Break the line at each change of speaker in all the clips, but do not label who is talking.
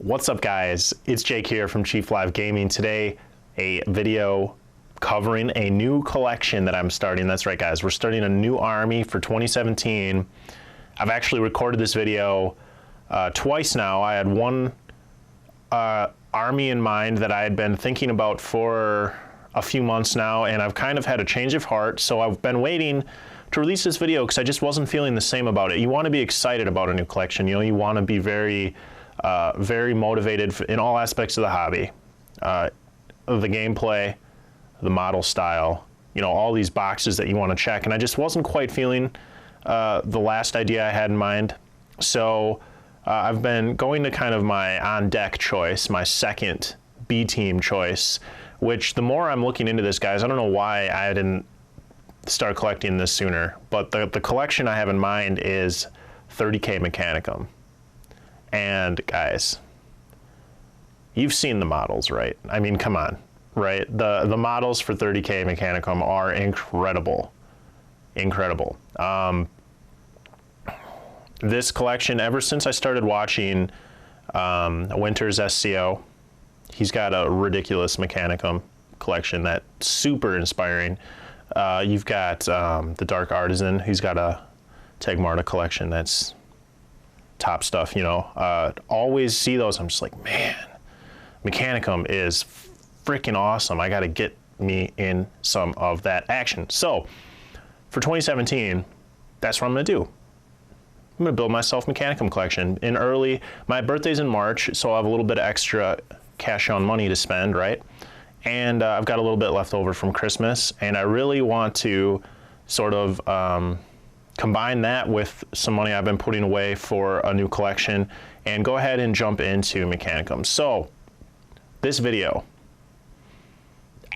What's up, guys? It's Jake here from Chief Live Gaming. Today, a video covering a new collection that I'm starting. That's right, guys. We're starting a new army for 2017. I've actually recorded this video twice now. I had one army in mind that I had been thinking about for a few months now, and I've kind of had a change of heart, so I've been waiting to release this video because I just wasn't feeling the same about it. You want to be excited about a new collection. You know, you want to be very motivated in all aspects of the hobby, the gameplay, the model style, you know, all these boxes that you want to check. And I just wasn't quite feeling the last idea I had in mind. So I've been going to kind of my on-deck choice, my second B-team choice, which the more I'm looking into this, guys, I don't know why I didn't start collecting this sooner, but the collection I have in mind is 30k Mechanicum. And guys, you've seen the models, right? I mean, come on, right? The models for 30k Mechanicum are incredible, incredible. This collection, ever since I started watching Winter's SCO, he's got a ridiculous Mechanicum collection that's super inspiring. You've got the Dark Artisan, he's got a Taghmata collection that's top stuff, you know. Always see those, I'm just like, man, Mechanicum is freaking awesome. I gotta get me in some of that action. So for 2017, that's what I'm gonna do. I'm gonna build myself Mechanicum collection. My birthday's in March, so I'll have a little bit of extra cash on money to spend, right? And I've got a little bit left over from Christmas, and I really want to sort of combine that with some money I've been putting away for a new collection and go ahead and jump into Mechanicum. So this video,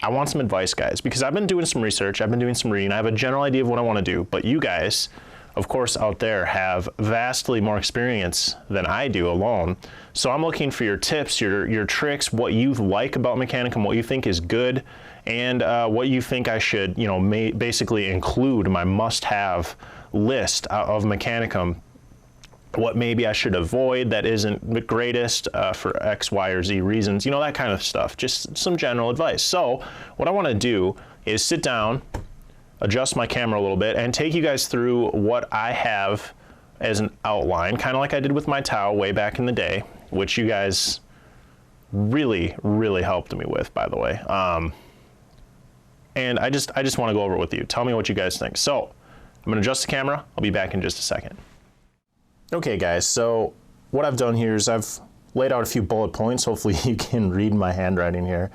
I want some advice, guys, because I've been doing some research, I've been doing some reading, I have a general idea of what I want to do, but you guys, of course, out there have vastly more experience than I do alone. So I'm looking for your tips, your tricks, what you like about Mechanicum, what you think is good, and what you think I should, you know, basically include my must-have list of Mechanicum. What maybe I should avoid that isn't the greatest for X, Y, or Z reasons, you know, that kind of stuff. Just some general advice. So what I want to do is sit down, adjust my camera a little bit, and take you guys through what I have as an outline, kind of like I did with my Tau way back in the day, which you guys really, really helped me with, by the way. And I just want to go over it with you. Tell me what you guys think. So I'm going to adjust the camera. I'll be back in just a second. Okay, guys, so what I've done here is I've laid out a few bullet points. Hopefully you can read my handwriting here,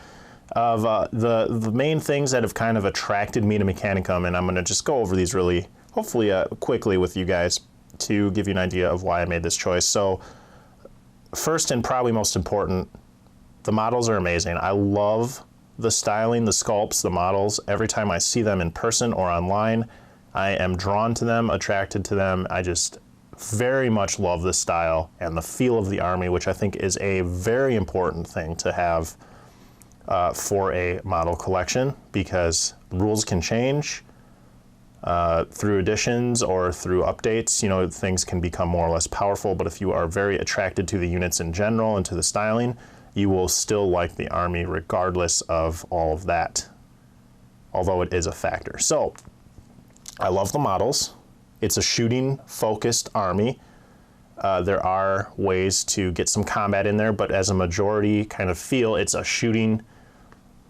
of the main things that have kind of attracted me to Mechanicum, and I'm going to just go over these really, hopefully quickly with you guys to give you an idea of why I made this choice. So first and probably most important, the models are amazing. I love the styling, the sculpts, the models. Every time I see them in person or online, I am drawn to them, attracted to them. I just very much love the style and the feel of the army, which I think is a very important thing to have for a model collection, because rules can change through additions or through updates. You know, things can become more or less powerful, but if you are very attracted to the units in general and to the styling, you will still like the army regardless of all of that, although it is a factor. So I love the models. It's a shooting focused army. There are ways to get some combat in there, but as a majority kind of feel, it's a shooting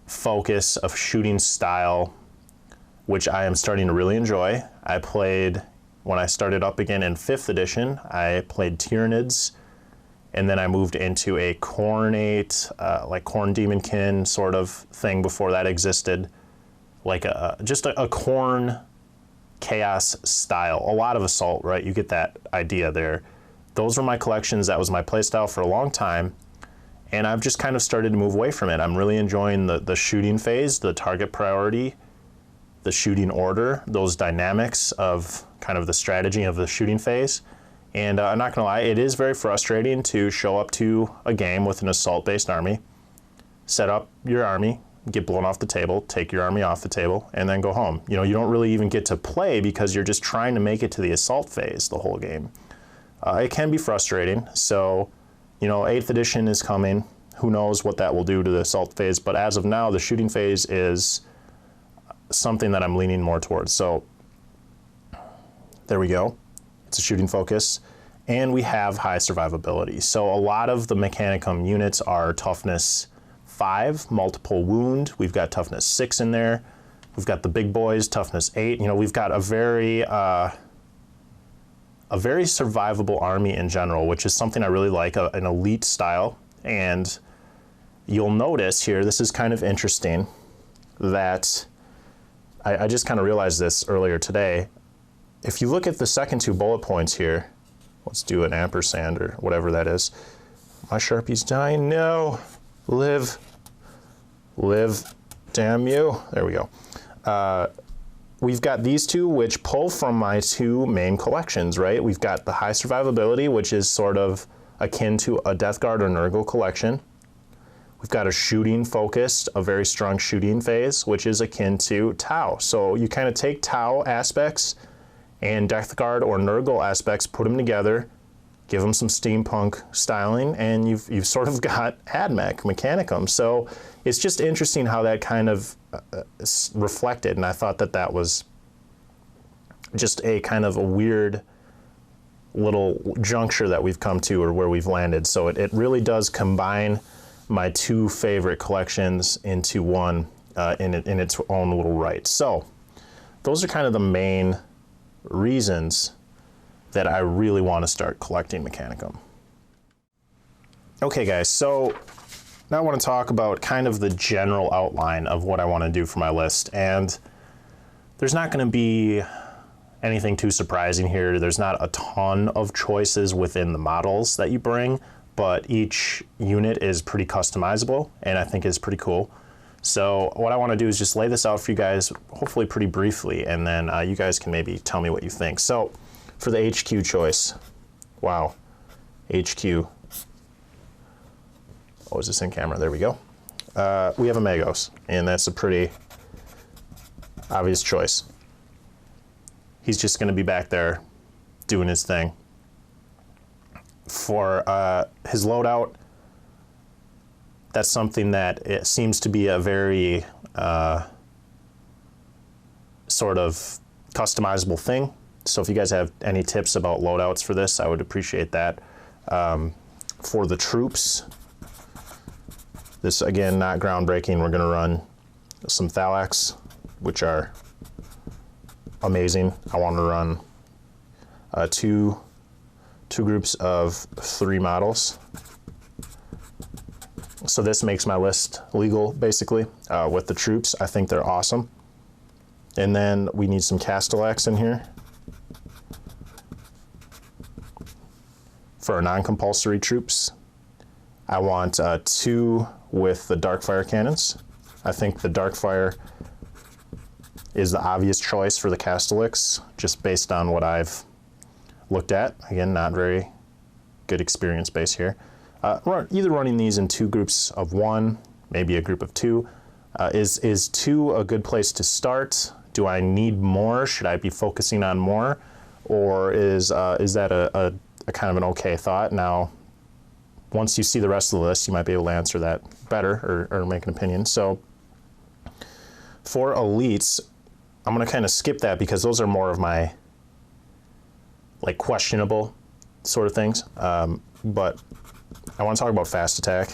focus, of shooting style, which I am starting to really enjoy. I played, when I started up again in 5th edition, I played Tyranids, and then I moved into a Khornate, like Khorne Demonkin sort of thing before that existed, like just a Khorne chaos style, a lot of assault, right? You get that idea there. Those were my collections. That was my playstyle for a long time, and I've just kind of started to move away from it. I'm really enjoying the shooting phase, the target priority, the shooting order, those dynamics of kind of the strategy of the shooting phase. And I'm not gonna lie, it is very frustrating to show up to a game with an assault-based army, set up your army, get blown off the table, take your army off the table, and then go home. You know, you don't really even get to play because you're just trying to make it to the assault phase the whole game. It can be frustrating, so You know, 8th edition is coming. Who knows what that will do to the assault phase, but as of now, the shooting phase is something that I'm leaning more towards. So there we go. It's a shooting focus. And we have high survivability. So a lot of the Mechanicum units are toughness 5, multiple wound. We've got toughness 6 in there. We've got the big boys, toughness 8. You know, we've got a very survivable army in general, which is something I really like, an elite style. And you'll notice here, this is kind of interesting, that I just kind of realized this earlier today. If you look at the second 2 bullet points here, let's do an ampersand or whatever that is. My Sharpie's dying. No, live, damn you. There we go. We've got these 2 which pull from my 2 main collections, right? We've got the high survivability, which is sort of akin to a Death Guard or Nurgle collection. We've got a shooting focused, a very strong shooting phase, which is akin to Tau. So you kind of take Tau aspects and Death Guard or Nurgle aspects, put them together, give them some steampunk styling, and you've sort of got AdMech, Mechanicum. So it's just interesting how that kind of reflected, and I thought that that was just a kind of a weird little juncture that we've come to, or where we've landed. So it really does combine my 2 favorite collections into one in its own little right. So those are kind of the main reasons that I really want to start collecting Mechanicum. Okay guys, so now I want to talk about kind of the general outline of what I want to do for my list, and there's not going to be anything too surprising here. There's not a ton of choices within the models that you bring, but each unit is pretty customizable and I think is pretty cool. So what I want to do is just lay this out for you guys, hopefully pretty briefly, and then you guys can maybe tell me what you think. So for the HQ choice, wow, HQ. Oh, is this in camera? There we go. We have a Magos, and that's a pretty obvious choice. He's just going to be back there doing his thing. For his loadout, that's something that it seems to be a very sort of customizable thing. So if you guys have any tips about loadouts for this, I would appreciate that. For the troops, this again, not groundbreaking. We're gonna run some Thalax, which are amazing. I want to run two groups of 3 models. So this makes my list legal, basically, with the troops. I think they're awesome. And then we need some Castellax in here for our non-compulsory troops. I want 2 with the Darkfire cannons. I think the Darkfire is the obvious choice for the Castellax, just based on what I've looked at. Again, not very good experience base here. Either running these in 2 groups of 1, maybe a group of 2. Is 2 a good place to start? Do I need more? Should I be focusing on more? Or is that a kind of an okay thought? Now, once you see the rest of the list, you might be able to answer that better or make an opinion. So for elites, I'm going to kind of skip that because those are more of my like questionable sort of things. But I want to talk about fast attack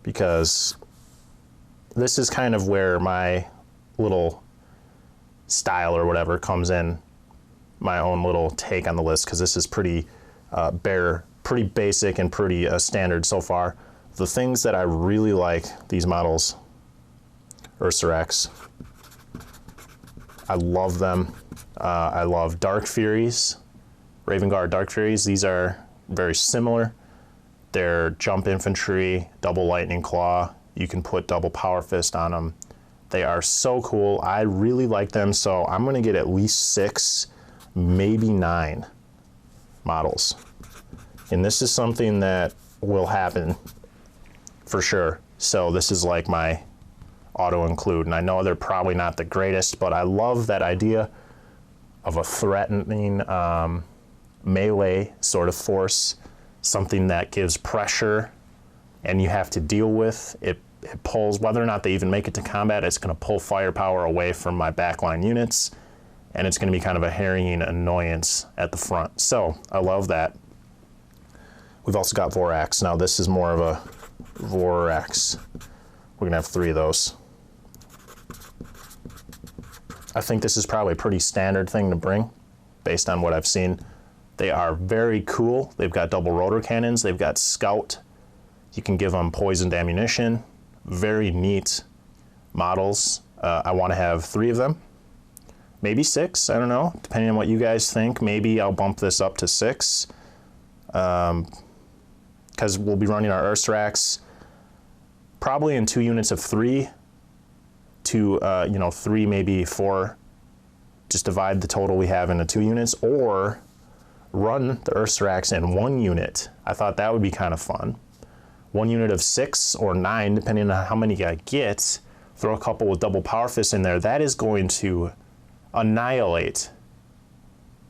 because this is kind of where my little style or whatever comes in, my own little take on the list, because this is pretty pretty basic and pretty standard so far. The things that I really like, these models, Ursarex, I love them. I love Dark Furies, Raven Guard Dark Furies. These are very similar. They're jump infantry, double lightning claw. You can put double power fist on them. They are so cool. I really like them, so I'm gonna get at least 6, maybe 9 models. And this is something that will happen for sure. So this is like my auto include, and I know they're probably not the greatest, but I love that idea of a threatening melee sort of force something that gives pressure and you have to deal with. It pulls, whether or not they even make it to combat, it's going to pull firepower away from my backline units, and it's going to be kind of a harrying annoyance at the front. So I love that. We've also got Vorax. Now this is more of a Vorax. We're going to have 3 of those. I think this is probably a pretty standard thing to bring based on what I've seen. They are very cool. They've got double rotor cannons. They've got scout. You can give them poisoned ammunition. Very neat models. I want to have 3 of them. Maybe 6, I don't know, depending on what you guys think. Maybe I'll bump this up to 6. Because we'll be running our Urstrax probably in 2 units of 3 to, 3, maybe 4. Just divide the total we have into 2 units, or run the Urstrax in 1 unit. I thought that would be kind of fun. 1 unit of 6 or 9, depending on how many I get. Throw a couple with double power fists in there. That is going to annihilate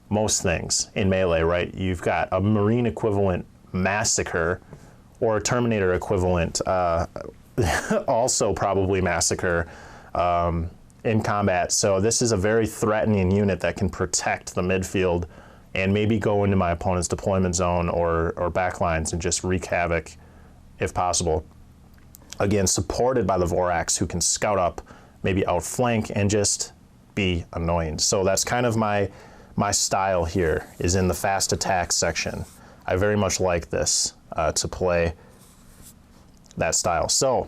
most things in melee, right? You've got a Marine equivalent massacre, or a Terminator equivalent also probably massacre in combat. So this is a very threatening unit that can protect the midfield and maybe go into my opponent's deployment zone or backlines and just wreak havoc if possible. Again, supported by the Vorax, who can scout up, maybe outflank, and just be annoying. So that's kind of my style here, is in the fast attack section. I very much like this to play that style. So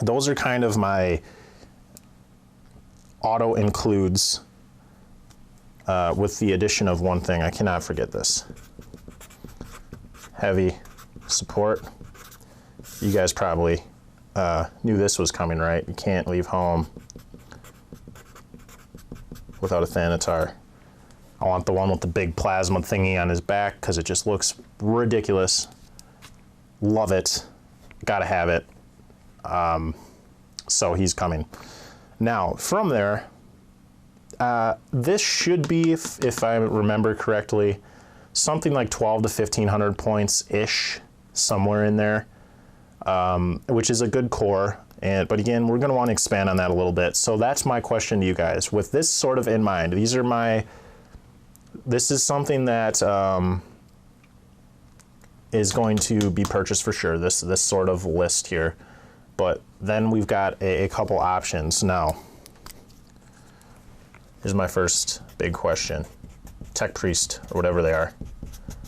those are kind of my auto includes with the addition of one thing. I cannot forget this. Heavy support. You guys probably knew this was coming, right? You can't leave home without a Thanatar. I want the one with the big plasma thingy on his back because it just looks ridiculous. Love it. Gotta have it. So he's coming. Now, from there, this should be, if I remember correctly, something like 12 to 1500 points-ish, somewhere in there, which is a good core. But again, we're going to want to expand on that a little bit. So that's my question to you guys. With this sort of in mind, this is something that is going to be purchased for sure, this sort of list here. But then we've got a couple options. Now, here's my first big question. Tech Priest, or whatever they are.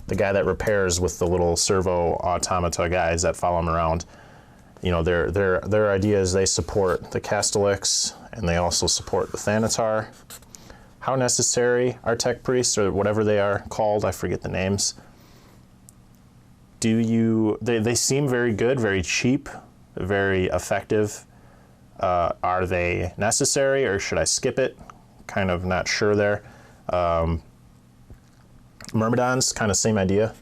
The guy that repairs with the little servo automata guys that follow him around. You know, their idea is they support the Castellix, and they also support the Thanatar. How necessary are Tech Priests, or whatever they are called? I forget the names. They seem very good, very cheap, very effective. Are they necessary, or should I skip it? Kind of not sure there. Myrmidons, kind of same idea.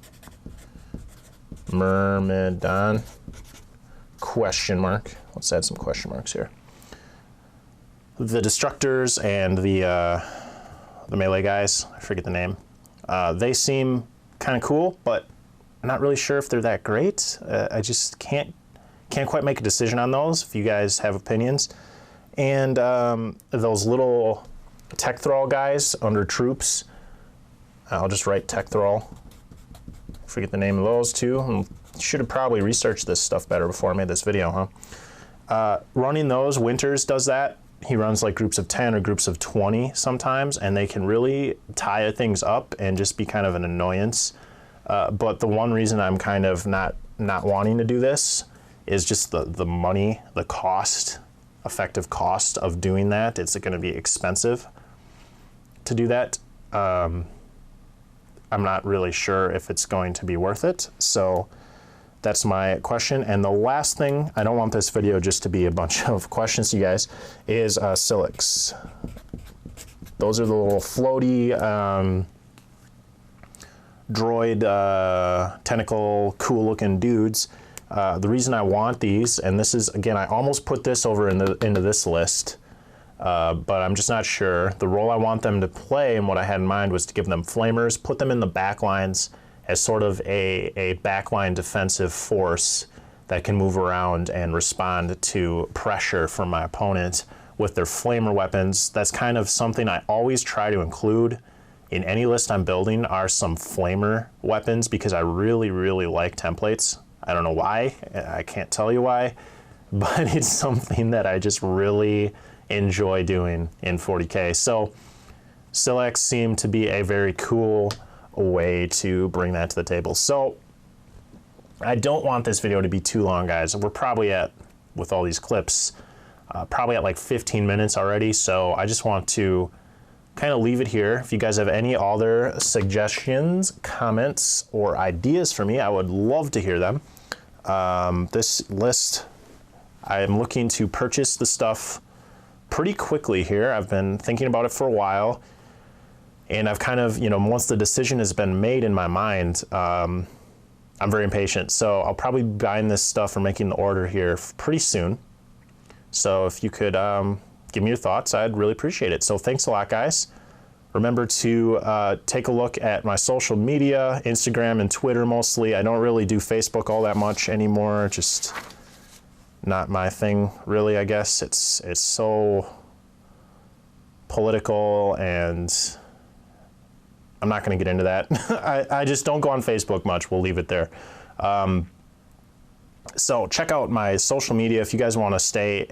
Myrmidon, question mark. Let's add some question marks here. The Destructors and the melee guys, I forget the name. They seem kind of cool, but I'm not really sure if they're that great. I just can't quite make a decision on those, if you guys have opinions. And those little Tech Thrall guys under troops, I'll just write Tech Thrall. Forget the name of those two. Should have probably researched this stuff better before I made this video, huh? Running those, Winters does that. He runs like groups of 10 or groups of 20 sometimes, and they can really tie things up and just be kind of an annoyance. But the one reason I'm kind of not wanting to do this is just the money, the cost, effective cost of doing that. It's going to be expensive to do that. I'm not really sure if it's going to be worth it. So that's my question. And the last thing, I don't want this video just to be a bunch of questions to you guys, is Silix. Those are the little floaty droid tentacle cool looking dudes. The reason I want these, and this is, again, I almost put this over into this list, but I'm just not sure. The role I want them to play and what I had in mind was to give them flamers, put them in the back lines, as sort of a backline defensive force that can move around and respond to pressure from my opponent with their flamer weapons. That's kind of something I always try to include in any list I'm building, are some flamer weapons, because I really, really like templates. I don't know why, I can't tell you why, but it's something that I just really enjoy doing in 40K. So Silex seemed to be a very cool way to bring that to the table. So I don't want this video to be too long, guys. We're probably at, with all these clips, probably at like 15 minutes already. So I just want to kind of leave it here. If you guys have any other suggestions, comments, or ideas for me, I would love to hear them. This list, I'm looking to purchase the stuff pretty quickly here. I've been thinking about it for a while, and I've kind of, you know, once the decision has been made in my mind, I'm very impatient. So I'll probably be buying this stuff or making the order here pretty soon. So if you could give me your thoughts, I'd really appreciate it. So thanks a lot, guys. Remember to take a look at my social media, Instagram and Twitter mostly. I don't really do Facebook all that much anymore. Just not my thing, really, I guess. It's so political, and I'm not going to get into that. I just don't go on Facebook much. We'll leave it there. So check out my social media if you guys want to stay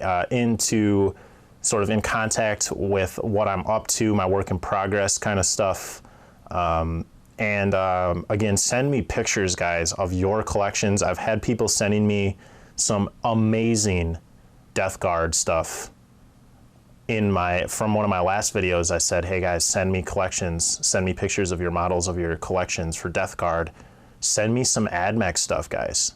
sort of in contact with what I'm up to, my work in progress kind of stuff. Again, send me pictures, guys, of your collections. I've had people sending me some amazing Death Guard stuff. From one of my last videos, I said, hey guys, send me collections, send me pictures of your models of your collections for Death Guard. Send me some AdMech stuff, guys,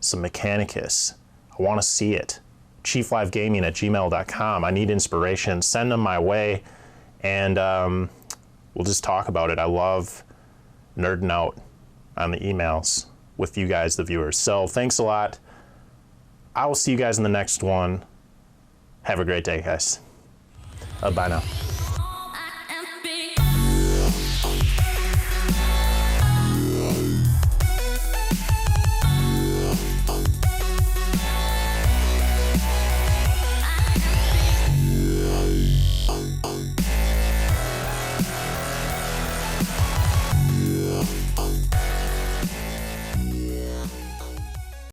some Mechanicus. I want to see it. chieflivegaming@gmail.com. I need inspiration. Send them my way, and we'll just talk about it. I love nerding out on the emails with you guys, the viewers. So thanks a lot. I will see you guys in the next one. Have a great day, guys. Bye now.